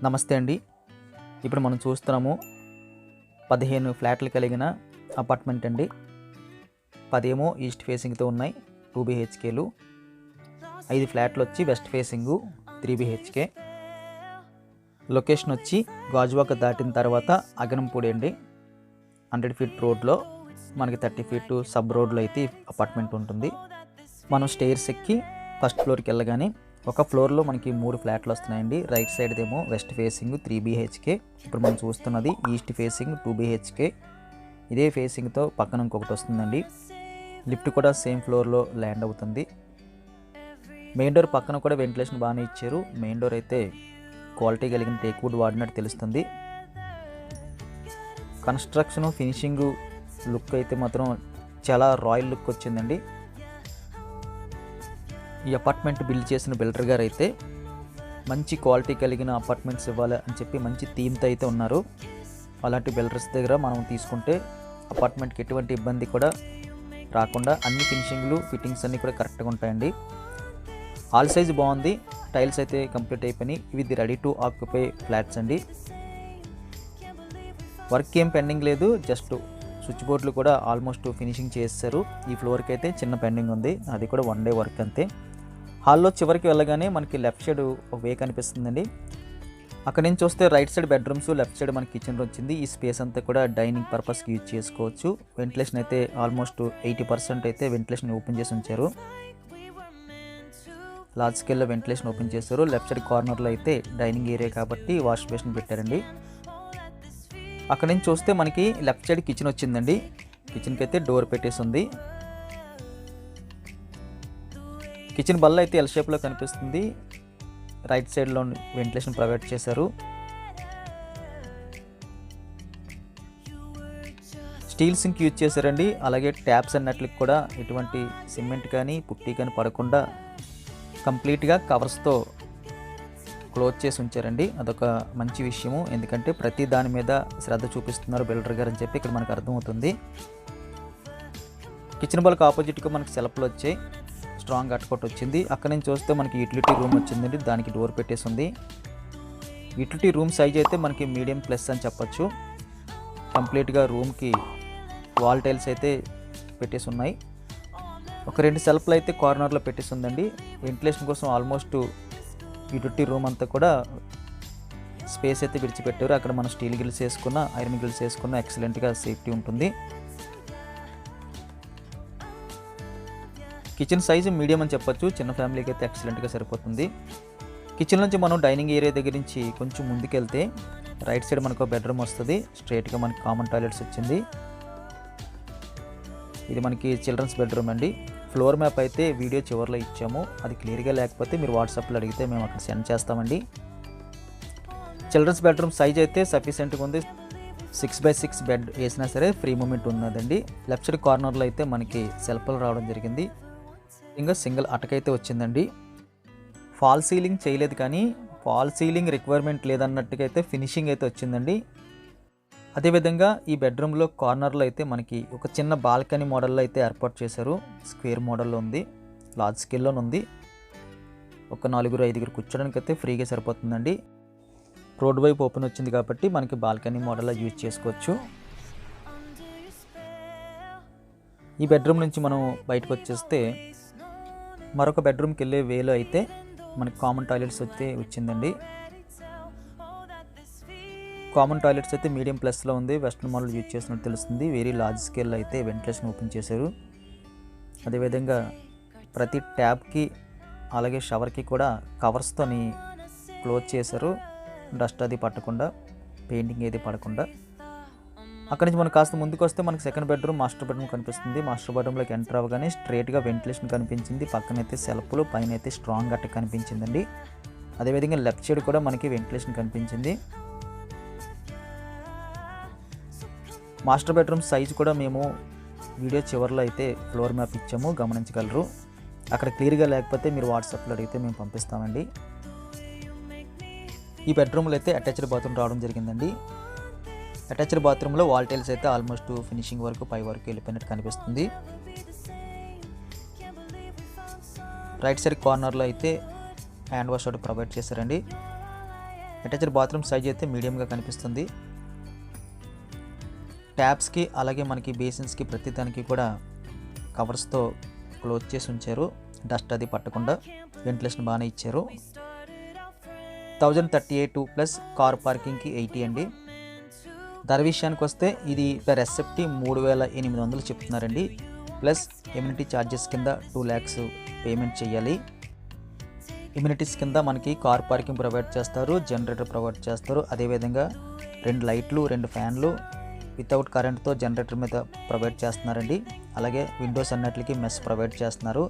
నమస్తే అండి. ఇప్పుడు మనం చూస్తున్నాము 15 ఫ్లాట్లు కలిగిన అపార్ట్మెంట్ అండి. 10 ఏమో ఈస్ట్ ఫేసింగ్తో ఉన్నాయి 2 BHKలు, 5 ఫ్లాట్లు వచ్చి వెస్ట్ ఫేసింగు 3 BHK. లొకేషన్ వచ్చి గాజువాక దాటిన తర్వాత అగనంపూడి అండి. 100 ఫీట్ రోడ్లో మనకి 30 ఫీట్ సబ్ రోడ్లో అయితే అపార్ట్మెంట్ ఉంటుంది. మనం స్టేర్స్ ఎక్కి ఫస్ట్ ఫ్లోర్కి వెళ్ళగానే ఒక ఫ్లోర్లో మనకి 3 ఫ్లాట్లు వస్తున్నాయండి. రైట్ సైడ్ ఏమో వెస్ట్ ఫేసింగ్ 3 BHK. ఇప్పుడు మనం చూస్తున్నది ఈస్ట్ ఫేసింగ్ 2 BHK. ఇదే ఫేసింగ్తో పక్కన ఇంకొకటి వస్తుందండి. లిఫ్ట్ కూడా సేమ్ ఫ్లోర్లో ల్యాండ్ అవుతుంది. మెయిన్ డోర్ పక్కన కూడా వెంటిలేషన్ బాగానే ఇచ్చారు. మెయిన్ డోర్ అయితే క్వాలిటీ కలిగిన టేక్ వుడ్ వాడినట్టు తెలుస్తుంది. కన్స్ట్రక్షన్ ఫినిషింగ్ లుక్ అయితే మాత్రం చాలా రాయల్ లుక్ వచ్చిందండి. ఈ అపార్ట్మెంట్ బిల్డ్ చేసిన బిల్డర్ గారు అయితే మంచి క్వాలిటీ కలిగిన అపార్ట్మెంట్స్ ఇవ్వాలి అని చెప్పి మంచి థీమ్తో అయితే ఉన్నారు. అలాంటి బిల్డర్స్ దగ్గర మనం తీసుకుంటే అపార్ట్మెంట్కి ఎటువంటి ఇబ్బంది కూడా రాకుండా అన్ని ఫినిషింగ్లు ఫిట్టింగ్స్ అన్నీ కూడా కరెక్ట్గా ఉంటాయండి. ఆల్ సైజ్ బాగుంది. టైల్స్ అయితే కంప్లీట్ అయిపోయినాయి. ఇవి రెడీ టు ఆక్యుపై ఫ్లాట్స్ అండి. వర్క్ ఏం పెండింగ్ లేదు. జస్ట్ స్విచ్ బోర్డులు కూడా ఆల్మోస్ట్ ఫినిషింగ్ చేస్తారు. ఈ ఫ్లోర్కి అయితే చిన్న పెండింగ్ ఉంది, అది కూడా 1 డే వర్క్ అంతే. హాల్లో చివరికి వెళ్ళగానే మనకి లెఫ్ట్ సైడ్ ఒక వే కనిపిస్తుందండి. అక్కడి నుంచి చూస్తే right side bedrooms, left side మనకి కిచెన్ వచ్చింది. ఈ స్పేస్ అంతా కూడా డైనింగ్ పర్పస్కి యూజ్ చేసుకోవచ్చు. వెంటిలేషన్ అయితే ఆల్మోస్ట్ 80% అయితే వెంటిలేషన్ ఓపెన్ చేసి ఉంచారు. లార్జ్ స్కేల్లో వెంటిలేషన్ ఓపెన్ చేశారు. లెఫ్ట్ సైడ్ కార్నర్లో అయితే డైనింగ్ ఏరియా కాబట్టి వాష్ బేసిన్ పెట్టారండి. అక్కడి నుంచి చూస్తే మనకి లెఫ్ట్ సైడ్ కిచెన్ వచ్చిందండి. కిచెన్కి అయితే డోర్ పెట్టేసి ఉంది. కిచెన్ బల్ల అయితే ఎల్ షేప్లో కనిపిస్తుంది. రైట్ సైడ్లో వెంటిలేషన్ ప్రొవైడ్ చేశారు. స్టీల్ సింక్ యూజ్ చేశారండి. అలాగే ట్యాప్స్ అన్నట్లకి కూడా ఎటువంటి సిమెంట్ కానీ పుట్టి కానీ పడకుండా కంప్లీట్గా కవర్స్తో క్లోజ్ చేసి ఉంచారండి. అదొక మంచి విషయము. ఎందుకంటే ప్రతి దాని మీద శ్రద్ధ చూపిస్తున్నారు బిల్డర్ గారు అని చెప్పి ఇక్కడ మనకు అర్థమవుతుంది. కిచెన్ బల్కి ఆపోజిట్గా మనకి సెల్ఫ్లు వచ్చాయి. స్ట్రాంగ్ అట్టుకోట్ వచ్చింది. అక్కడి నుంచి చూస్తే మనకి యూటిలిటీ రూమ్ వచ్చిందండి. దానికి డోర్ పెట్టేసి ఉంది. యూటిలిటీ రూమ్ సైజ్ అయితే మనకి మీడియం ప్లస్ అని చెప్పచ్చు. కంప్లీట్గా రూమ్కి వాల్ టైల్స్ అయితే పెట్టేసి ఉన్నాయి. ఒక 2 సెల్ఫ్లు అయితే కార్నర్లో పెట్టేసి ఉందండి. వెంటిలేషన్ కోసం ఆల్మోస్ట్ యూటిలిటీ రూమ్ అంతా కూడా స్పేస్ అయితే విడిచిపెట్టారు. అక్కడ మనం స్టీల్ గిల్స్ వేసుకున్న, ఐరన్ గిల్స్ వేసుకున్న ఎక్సలెంట్గా సేఫ్టీ ఉంటుంది. కిచెన్ సైజు మీడియం అని చెప్పొచ్చు. చిన్న ఫ్యామిలీకి అయితే ఎక్సలెంట్గా సరిపోతుంది. కిచెన్ నుంచి మనం డైనింగ్ ఏరియా దగ్గర నుంచి కొంచెం ముందుకెళ్తే రైట్ సైడ్ మనకు బెడ్రూమ్ వస్తుంది. స్ట్రైట్గా మనకి కామన్ టాయిలెట్స్ వచ్చింది. ఇది మనకి చిల్డ్రన్స్ బెడ్రూమ్ అండి. ఫ్లోర్ మ్యాప్ అయితే వీడియో చివరిలో ఇచ్చాము. అది క్లియర్గా లేకపోతే మీరు వాట్సాప్లో అడిగితే మేము అక్కడ సెండ్ చేస్తామండి. చిల్డ్రన్స్ బెడ్రూమ్ సైజ్ అయితే సఫిషియెంట్గా ఉంది. 6x6 బెడ్ వేసినా సరే ఫ్రీ మూమెంట్ ఉన్నదండి. లెఫ్ట్ సైడ్ కార్నర్లో అయితే మనకి సెల్ఫ్లు రావడం జరిగింది. ఇంకా సింగిల్ అటకైతే వచ్చిందండి. ఫాల్ సీలింగ్ చేయలేదు, కానీ ఫాల్ సీలింగ్ రిక్వైర్మెంట్ లేదన్నట్టుగా అయితే ఫినిషింగ్ అయితే వచ్చిందండి. అదేవిధంగా ఈ బెడ్రూమ్లో కార్నర్లో అయితే మనకి ఒక చిన్న బాల్కనీ మోడల్లో అయితే ఏర్పాటు చేశారు. స్క్వేర్ మోడల్లో ఉంది, లార్జ్ స్కేల్లో ఉంది. ఒక 4-5 కూర్చోడానికి అయితే ఫ్రీగా సరిపోతుందండి. రోడ్ వైపు ఓపెన్ వచ్చింది కాబట్టి మనకి బాల్కనీ మోడల్లో యూజ్ చేసుకోవచ్చు. ఈ బెడ్రూమ్ నుంచి మనం బయటకు వచ్చేస్తే మరొక బెడ్రూమ్కి వెళ్ళే వేలో అయితే మనకి కామన్ టాయిలెట్స్ అయితే వచ్చిందండి. కామన్ టాయిలెట్స్ అయితే మీడియం ప్లస్లో ఉంది. వెస్ట్రన్ మోడల్ యూజ్ చేసినట్టు తెలుస్తుంది. వెరీ లార్జ్ స్కేల్లో అయితే వెంటిలేషన్ ఓపెన్ చేశారు. అదేవిధంగా ప్రతి ట్యాబ్కి అలాగే షవర్కి కూడా కవర్స్తోని క్లోజ్ చేశారు. డస్ట్ అది పట్టకుండా, పెయింటింగ్ ఏది పడకుండా. అక్కడి నుంచి మనం కాస్త ముందుకు వస్తే మనకి సెకండ్ బెడ్రూమ్, మాస్టర్ బెడ్రూమ్ కనిపిస్తుంది. మాస్టర్ బెడ్రూమ్లోకి ఎంటర్ అవ్వగానే స్ట్రైట్గా వెంటిలేషన్ కనిపించింది. పక్కనైతే సెల్ఫ్లు, పైన అయితే స్ట్రాంగ్ అట్ట కనిపించిందండి. అదేవిధంగా లెఫ్ట్ సైడ్ కూడా మనకి వెంటిలేషన్ కనిపించింది. మాస్టర్ బెడ్రూమ్ సైజు కూడా మేము వీడియో చివరిలో అయితే ఫ్లోర్ మ్యాప్ ఇచ్చాము, గమనించగలరు. అక్కడ క్లియర్గా లేకపోతే మీరు వాట్సాప్లో అడిగితే మేము పంపిస్తామండి. ఈ బెడ్రూమ్లో అయితే అటాచ్డ్ బాత్రూమ్ రావడం జరిగిందండి. అటాచ్డ్ బాత్రూంలో వాల్ టైల్స్ అయితే ఆల్మోస్ట్ ఫినిషింగ్ వరకు పై వరకు వెళ్ళిపోయినట్టు కనిపిస్తుంది. రైట్ సైడ్ కార్నర్లో అయితే హ్యాండ్ వాష్ ఒకటి ప్రొవైడ్ చేశారండి. అటాచ్డ్ బాత్రూమ్ సైజ్ అయితే మీడియంగా కనిపిస్తుంది. ట్యాప్స్కి అలాగే మనకి బేసిన్స్కి ప్రతి దానికి కూడా కవర్స్తో క్లోజ్ చేసి ఉంచారు. డస్ట్ అది పట్టకుండా వెంటిలేషన్ బాగానే ఇచ్చారు. 1038 ప్లస్ కార్ పార్కింగ్కి 80 అండి. ధర విషయానికి వస్తే ఇది పర్ ఎస్ఎఫ్టీ 3800 చెప్తున్నారండి. ప్లస్ ఎమ్యూనిటీ ఛార్జెస్ కింద 2 lakhs పేమెంట్ చేయాలి. ఎమ్యూనిటీస్ కింద మనకి కార్ పార్కింగ్ ప్రొవైడ్ చేస్తారు, జనరేటర్ ప్రొవైడ్ చేస్తారు, అదేవిధంగా 2 లైట్లు 2 ఫ్యాన్లు వితౌట్ కరెంట్తో జనరేటర్ మీద ప్రొవైడ్ చేస్తున్నారండి. అలాగే విండోస్ అన్నిటికీ మెస్ ప్రొవైడ్ చేస్తున్నారు.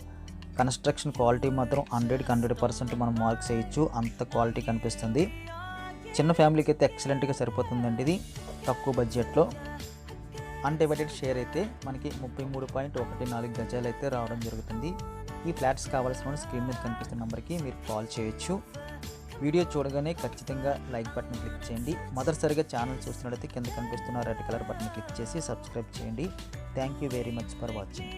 కన్స్ట్రక్షన్ క్వాలిటీ మాత్రం 100కి 100% మనం మార్క్స్ వేయచ్చు, అంత క్వాలిటీ కనిపిస్తుంది. చిన్న ఫ్యామిలీకి అయితే ఎక్సలెంట్గా సరిపోతుందండి. ఇది తక్కువ బడ్జెట్లో. అన్డివైడెడ్ షేర్ అయితే మనకి 33.14 గజాలు అయితే రావడం జరుగుతుంది. ఈ ఫ్లాట్స్ కావాల్సిన స్క్రీన్ మీద కనిపిస్తున్న నెంబర్కి మీరు కాల్ చేయొచ్చు. వీడియో చూడగానే ఖచ్చితంగా లైక్ బటన్ క్లిక్ చేయండి. మొదటిసారిగా ఛానల్ చూస్తున్నట్లయితే కింద కనిపిస్తున్న రెడ్ కలర్ బటన్ క్లిక్ చేసి సబ్స్క్రైబ్ చేయండి. Thank you very much for watching.